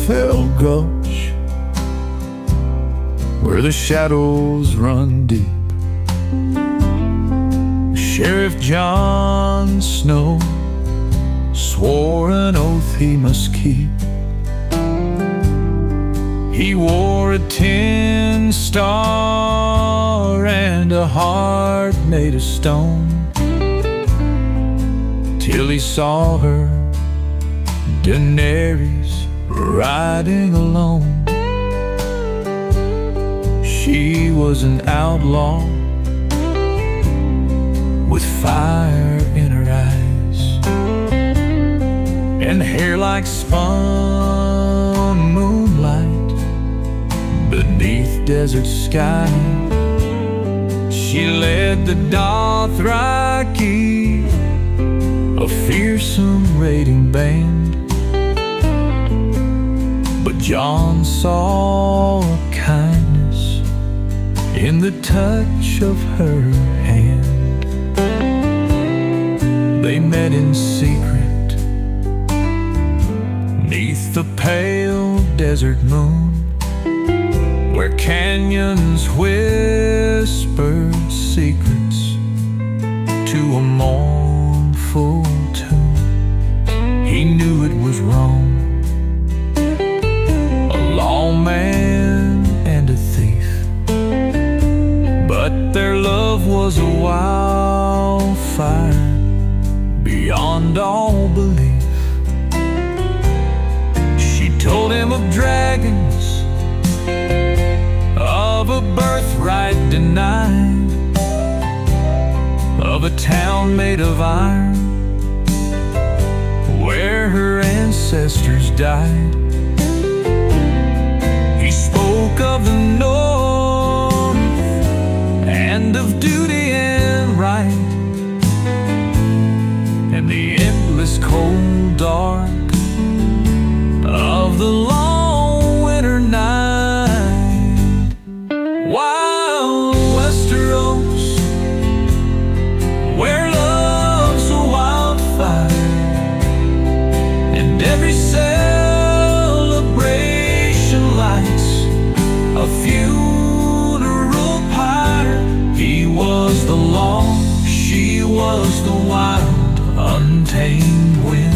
fell gulch where the shadows run deep. Sheriff Jon Snow swore an oath he must keep. He wore a tin star and a heart made of stone, till he saw her, Daenerys, riding alone. She was an outlaw with fire in her eyes and hair like spun moonlight beneath desert sky. She led the Dothraki, a fearsome raiding band, but Jon saw a kindness in the touch of her hand. They met in secret neath the pale desert moon, where canyons whispered secrets to a mournful tune. He knew it was wrong, a lawman and a thief, but their love was a wildfire beyond all belief. She told him of dragons, of a birthright denied, of a town made of iron where her ancestors died. He spoke of the north and of duty and right, and the endless cold dark of the long winter night. Wild Westeros, where love's a wildfire, and every celebration lights a funeral pyre. He was the law, she was the wild, untamed wind.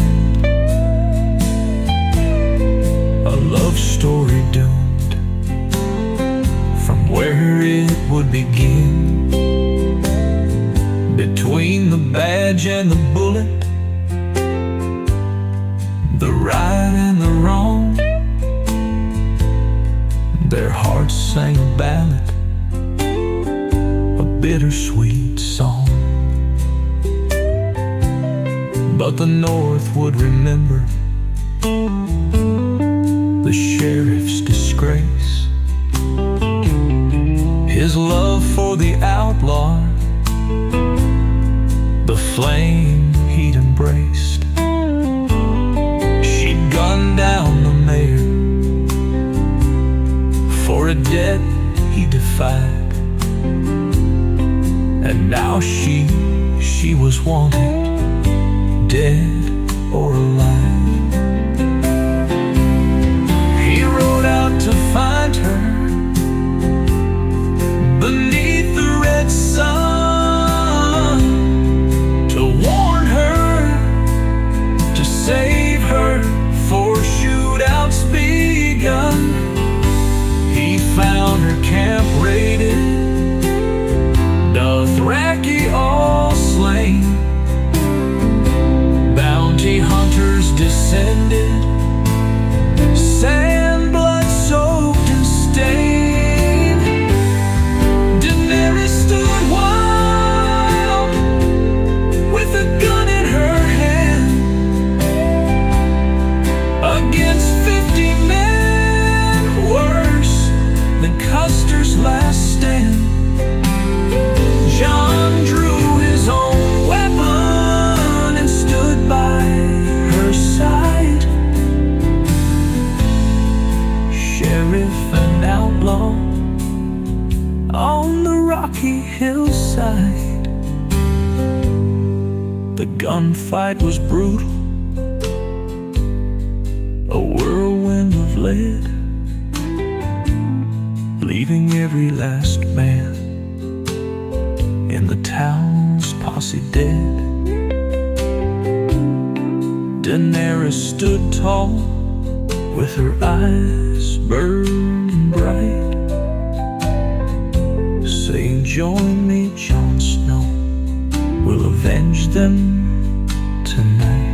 A love story doomed from where it would begin. Between the badge and the bullet, the right and the wrong, their hearts sang a ballad, a bittersweet song. But the North would remember the sheriff's disgrace, his love for the outlaw, the flame he'd embraced. She'd gunned down the mayor for a debt he defied, and now she was wanted, dead or alive. He rode out to find her beneath the red sun, to warn her, to save her, for shootouts begun. He found her camp raided, Dothraki all slain, bounty hunters descended, sand blood soaked and stained. Daenerys stood wild with a gun in her hand against 50 men, worse than Custer's last stand. Jon drew his own weapon and stood by her side. Sheriff and outlaw on the rocky hillside. The gunfight was brutal, a whirlwind of fled, leaving every last man in the town's posse dead. Daenerys stood tall, with her eyes burning bright, saying, "Join me, Jon Snow, we'll avenge them tonight."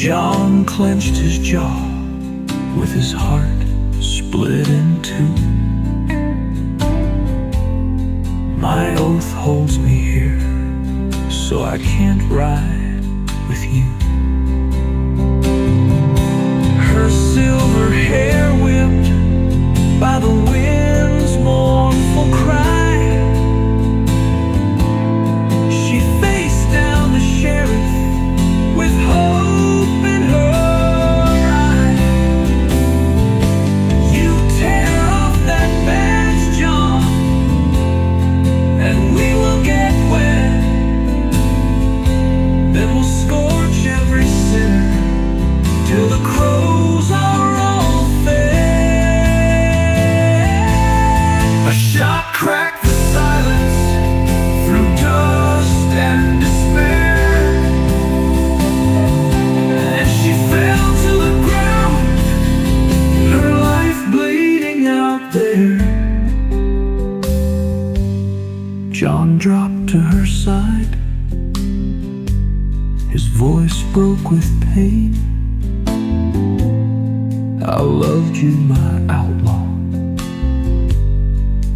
Jon clenched his jaw, with his heart split in two. "My oath holds me here, so I can't ride with you." Her silver hair whipped by the wind's mournful cry, she faced down the sheriff with hope in her eyes. "You tear off that badge, Jon, and we will get wet. Then we'll scorch every sinner till the crows are all fed." A shot cracked the silence through dust and despair, and she fell to the ground, her life bleeding out there. Jon dropped to her side, his voice broke with pain. "I loved you, my outlaw,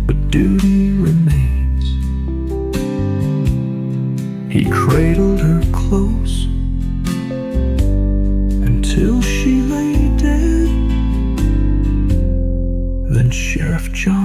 but duty remains." He cradled her close until she lay dead. Then Sheriff Jon